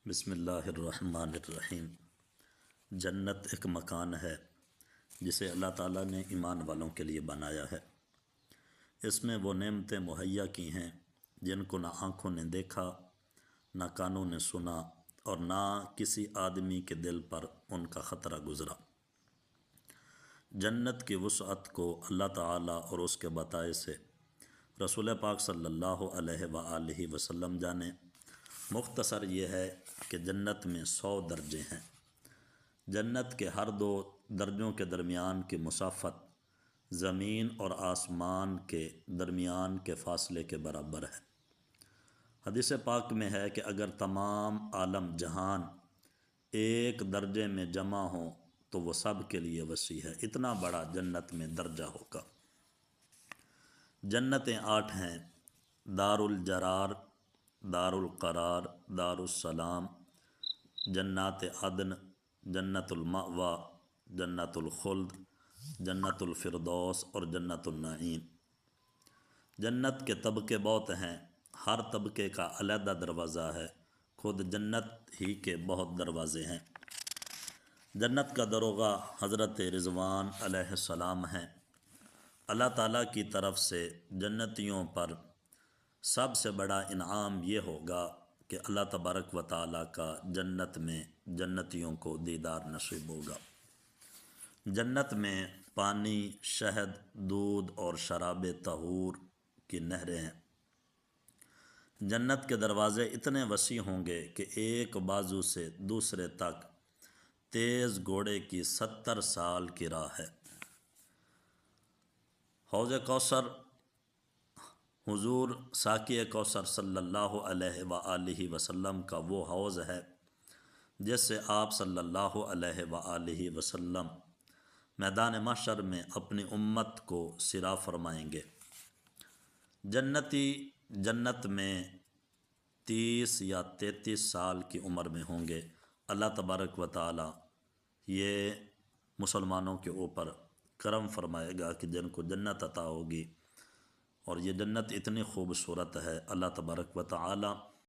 بسم اللہ الرحمن الرحیم۔ جنت ایک مکان ہے جسے اللہ تعالیٰ نے ایمان والوں کے لیے بنایا ہے۔ اس میں وہ نعمتیں مہیا کی ہیں جن کو نہ آنکھوں نے دیکھا، نہ کانوں نے سنا، اور نہ کسی آدمی کے دل پر ان کا خطرہ گزرا۔ جنت کی وسعت کو اللہ تعالیٰ اور اس کے بتائے سے رسول پاک صلی اللہ علیہ وآلہ وسلم جانے۔ مختصر یہ ہے کہ جنت میں 100 درجے ہیں۔ جنت کے ہر 2 درجوں کے درمیان کی مسافت زمین اور آسمان کے درمیان کے فاصلے کے برابر ہے۔ حدیث پاک میں ہے کہ اگر تمام عالم جہان ایک درجے میں جمع ہوں تو وہ سب کے لیے وسیع ہے۔ اتنا بڑا جنت میں درجہ ہوگا۔ جنتیں 8 ہیں: دار الجرار، دار القرار، دار السلام، جنات عدن، جنت المأویٰ، جنت الخلد، جنت الفردوس اور جنت النعیم۔ جنت کے طبقے بہت ہیں، ہر طبقے کا علیحدہ دروازہ ہے۔ خود جنت ہی کے بہت دروازے ہیں۔ جنت کا داروغہ حضرت رضوان علیہ السلام ہیں۔ اللہ تعالیٰ کی طرف سے جنتیوں پر سب سے بڑا انعام یہ ہوگا کہ اللہ تبارک و تعالیٰ کا جنت میں جنتیوں کو دیدار نصیب ہوگا۔ جنت میں پانی، شہد، دودھ اور شراب طہور کی نہریں ہیں۔ جنت کے دروازے اتنے وسیع ہوں گے کہ ایک بازو سے دوسرے تک تیز گھوڑے کی 70 سال کی راہ ہے۔ حوض کوثر حضور ساقی کوثر صلی اللہ علیہ وآلہ وسلم کا وہ حوض ہے جس سے آپ صلی اللہ علیہ وآلہ وسلم میدان محشر میں اپنی امت کو سیراب فرمائیں گے۔ جنتی جنت میں 30 یا 33 سال کی عمر میں ہوں گے۔ اللہ تبارک و تعالی یہ مسلمانوں کے اوپر کرم فرمائے گا کہ جن کو جنت عطا ہوگی، اور یہ جنت اتنی خوبصورت ہے۔ اللہ تبارک و تعالی